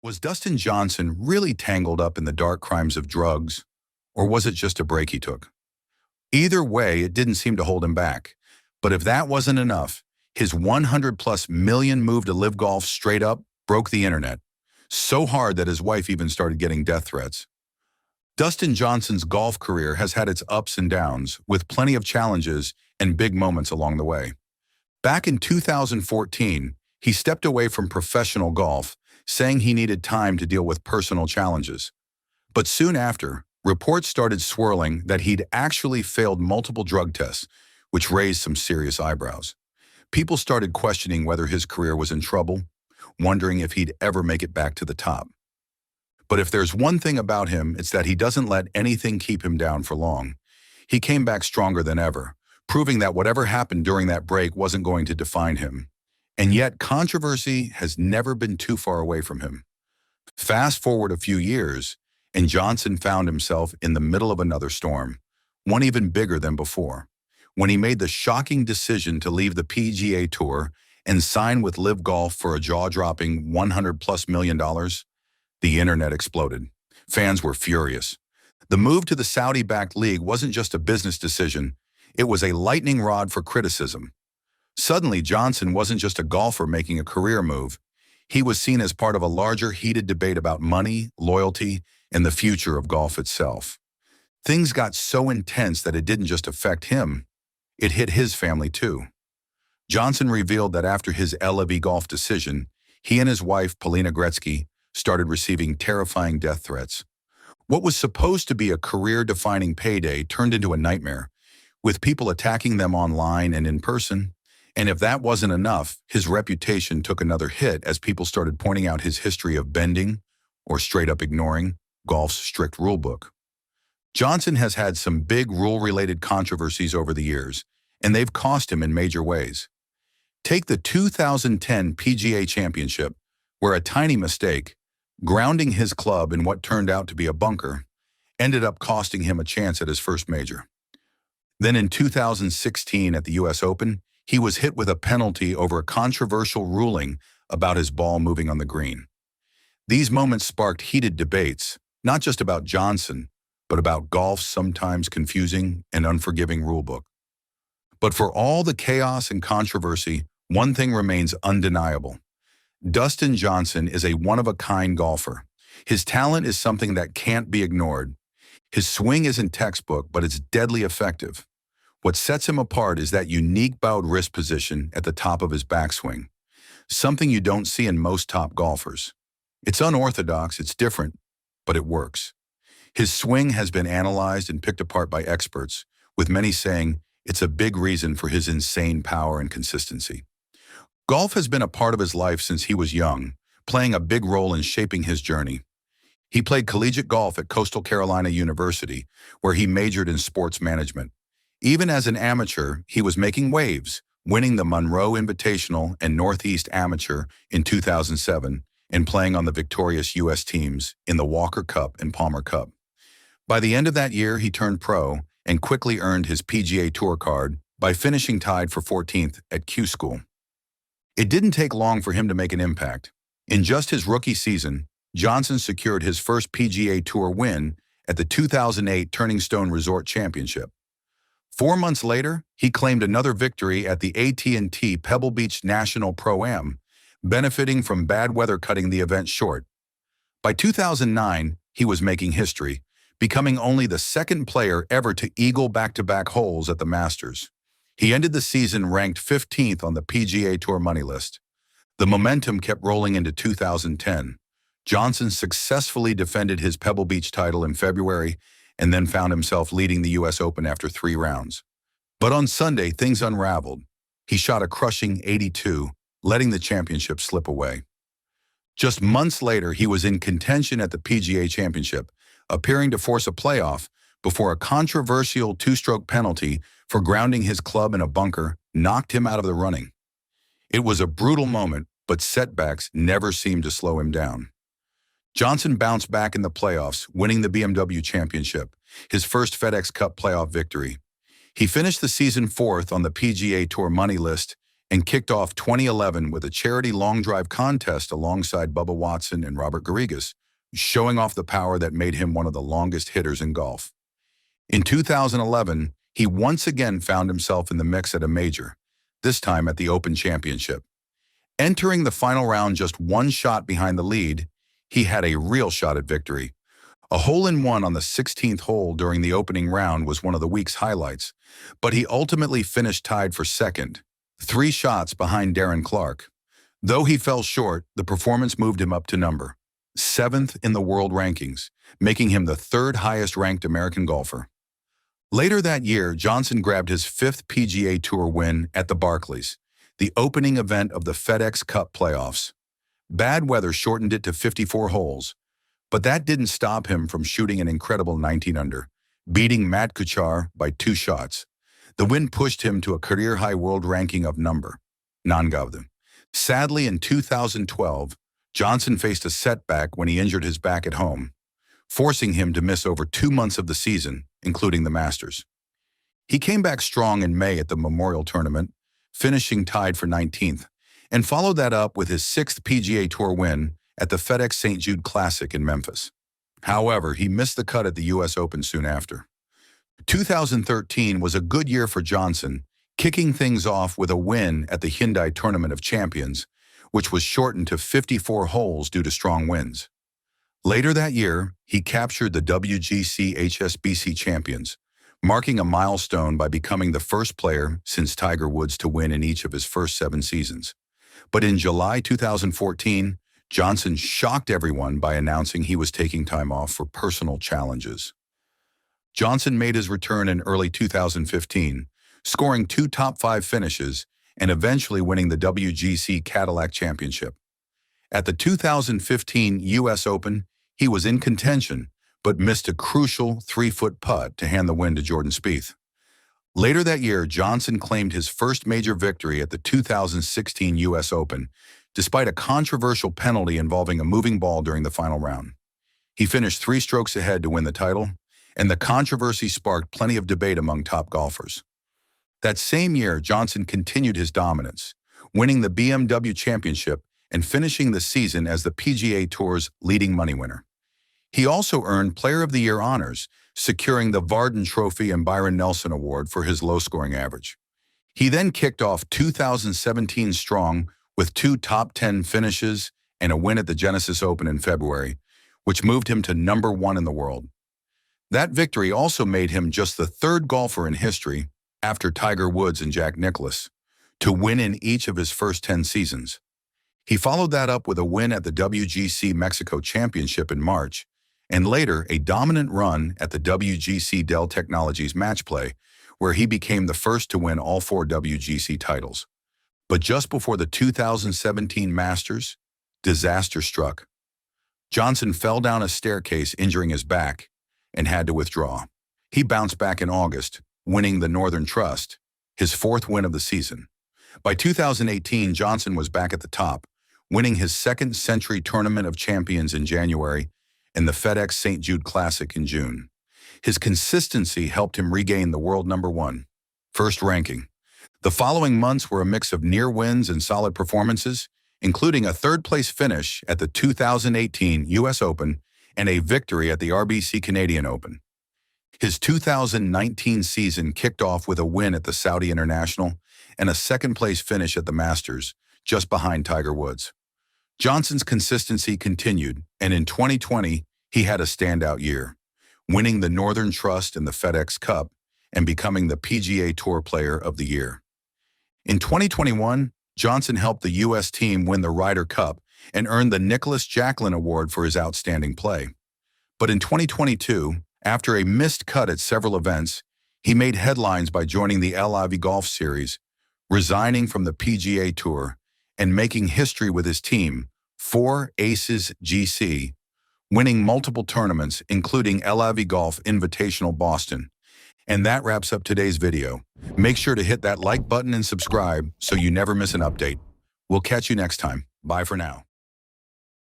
Was Dustin Johnson really tangled up in the dark crimes of drugs, or was it just a break he took? Either way, it didn't seem to hold him back. But if that wasn't enough, his 100+ million move to LIV Golf straight up broke the internet, so hard that his wife even started getting death threats. Dustin Johnson's golf career has had its ups and downs, with plenty of challenges and big moments along the way. Back in 2014, he stepped away from professional golf, saying he needed time to deal with personal challenges. But soon after, reports started swirling that he'd actually failed multiple drug tests, which raised some serious eyebrows. People started questioning whether his career was in trouble, wondering if he'd ever make it back to the top. But if there's one thing about him, it's that he doesn't let anything keep him down for long. He came back stronger than ever, proving that whatever happened during that break wasn't going to define him. And yet, controversy has never been too far away from him. Fast forward a few years, and Johnson found himself in the middle of another storm, one even bigger than before, when he made the shocking decision to leave the PGA Tour and sign with LIV Golf for a jaw-dropping $100+ million. The internet exploded. Fans were furious. The move to the Saudi-backed league wasn't just a business decision, it was a lightning rod for criticism. Suddenly, Johnson wasn't just a golfer making a career move. He was seen as part of a larger, heated debate about money, loyalty, and the future of golf itself. Things got so intense that it didn't just affect him, it hit his family too. Johnson revealed that after his LIV Golf decision, he and his wife, Paulina Gretzky, started receiving terrifying death threats. What was supposed to be a career-defining payday turned into a nightmare, with people attacking them online and in person. And if that wasn't enough, his reputation took another hit as people started pointing out his history of bending, or straight up ignoring, golf's strict rulebook. Johnson has had some big rule-related controversies over the years, and they've cost him in major ways. Take the 2010 PGA Championship, where a tiny mistake, grounding his club in what turned out to be a bunker, ended up costing him a chance at his first major. Then in 2016 at the US Open, he was hit with a penalty over a controversial ruling about his ball moving on the green. These moments sparked heated debates, not just about Johnson, but about golf's sometimes confusing and unforgiving rulebook. But for all the chaos and controversy, one thing remains undeniable. Dustin Johnson is a one-of-a-kind golfer. His talent is something that can't be ignored. His swing isn't textbook, but it's deadly effective. What sets him apart is that unique bowed wrist position at the top of his backswing, something you don't see in most top golfers. It's unorthodox, it's different, but it works. His swing has been analyzed and picked apart by experts, with many saying it's a big reason for his insane power and consistency. Golf has been a part of his life since he was young, playing a big role in shaping his journey. He played collegiate golf at Coastal Carolina University, where he majored in sports management. Even as an amateur, he was making waves, winning the Monroe Invitational and Northeast Amateur in 2007 and playing on the victorious U.S. teams in the Walker Cup and Palmer Cup. By the end of that year, he turned pro and quickly earned his PGA Tour card by finishing tied for 14th at Q School. It didn't take long for him to make an impact. In just his rookie season, Johnson secured his first PGA Tour win at the 2008 Turning Stone Resort Championship. 4 months later, he claimed another victory at the AT&T Pebble Beach National Pro-Am, benefiting from bad weather cutting the event short. By 2009, he was making history, becoming only the second player ever to eagle back-to-back holes at the Masters. He ended the season ranked 15th on the PGA Tour money list. The momentum kept rolling into 2010. Johnson successfully defended his Pebble Beach title in February and then found himself leading the US Open after 3 rounds. But on Sunday, things unraveled. He shot a crushing 82, letting the championship slip away. Just months later, he was in contention at the PGA Championship, appearing to force a playoff before a controversial 2-stroke penalty for grounding his club in a bunker knocked him out of the running. It was a brutal moment, but setbacks never seemed to slow him down. Johnson bounced back in the playoffs, winning the BMW Championship, his first FedEx Cup playoff victory. He finished the season 4th on the PGA Tour money list and kicked off 2011 with a charity long drive contest alongside Bubba Watson and Robert Garrigus, showing off the power that made him one of the longest hitters in golf. In 2011, he once again found himself in the mix at a major, this time at the Open Championship. Entering the final round just one shot behind the lead, he had a real shot at victory. A hole-in-one on the 16th hole during the opening round was one of the week's highlights, but he ultimately finished tied for second, 3 shots behind Darren Clarke. Though he fell short, the performance moved him up to number 7th in the world rankings, making him the 3rd highest-ranked American golfer. Later that year, Johnson grabbed his 5th PGA Tour win at the Barclays, the opening event of the FedEx Cup playoffs. Bad weather shortened it to 54 holes, but that didn't stop him from shooting an incredible 19 under, beating Matt Kuchar by 2 shots. The win pushed him to a career-high world ranking of number 9. Sadly, in 2012, Johnson faced a setback when he injured his back at home, forcing him to miss over 2 months of the season, including the Masters. He came back strong in May at the Memorial Tournament, finishing tied for 19th, and followed that up with his 6th PGA Tour win at the FedEx St. Jude Classic in Memphis. However, he missed the cut at the U.S. Open soon after. 2013 was a good year for Johnson, kicking things off with a win at the Hyundai Tournament of Champions, which was shortened to 54 holes due to strong winds. Later that year, he captured the WGC HSBC Champions, marking a milestone by becoming the first player since Tiger Woods to win in each of his first 7 seasons. But in July 2014, Johnson shocked everyone by announcing he was taking time off for personal challenges. Johnson made his return in early 2015, scoring 2 top 5 finishes and eventually winning the WGC Cadillac Championship. At the 2015 U.S. Open, he was in contention, but missed a crucial 3-foot putt to hand the win to Jordan Spieth. Later that year, Johnson claimed his first major victory at the 2016 U.S. Open, despite a controversial penalty involving a moving ball during the final round. He finished 3 strokes ahead to win the title, and the controversy sparked plenty of debate among top golfers. That same year, Johnson continued his dominance, winning the BMW Championship and finishing the season as the PGA Tour's leading money winner. He also earned Player of the Year honors, securing the Varden Trophy and Byron Nelson Award for his low-scoring average. He then kicked off 2017 strong with 2 top 10 finishes and a win at the Genesis Open in February, which moved him to number 1 in the world. That victory also made him just the 3rd golfer in history, after Tiger Woods and Jack Nicklaus, to win in each of his first 10 seasons. He followed that up with a win at the WGC Mexico Championship in March, and later a dominant run at the WGC Dell Technologies Match Play, where he became the first to win all 4 WGC titles. But just before the 2017 Masters, disaster struck. Johnson fell down a staircase injuring his back and had to withdraw. He bounced back in August, winning the Northern Trust, his 4th win of the season. By 2018, Johnson was back at the top, winning his 2nd Century Tournament of Champions in January and the FedEx St. Jude Classic in June. His consistency helped him regain the world number 1, first ranking. The following months were a mix of near wins and solid performances, including a 3rd-place finish at the 2018 U.S. Open and a victory at the RBC Canadian Open. His 2019 season kicked off with a win at the Saudi International and a 2nd-place finish at the Masters, just behind Tiger Woods. Johnson's consistency continued, and in 2020, he had a standout year, winning the Northern Trust and the FedEx Cup and becoming the PGA Tour Player of the Year. In 2021, Johnson helped the U.S. team win the Ryder Cup and earned the Nicholas Jacklin Award for his outstanding play. But in 2022, after a missed cut at several events, he made headlines by joining the LIV Golf Series, resigning from the PGA Tour, and making history with his team, 4 Aces GC, winning multiple tournaments, including LIV Golf Invitational Boston. And that wraps up today's video. Make sure to hit that like button and subscribe so you never miss an update. We'll catch you next time. Bye for now.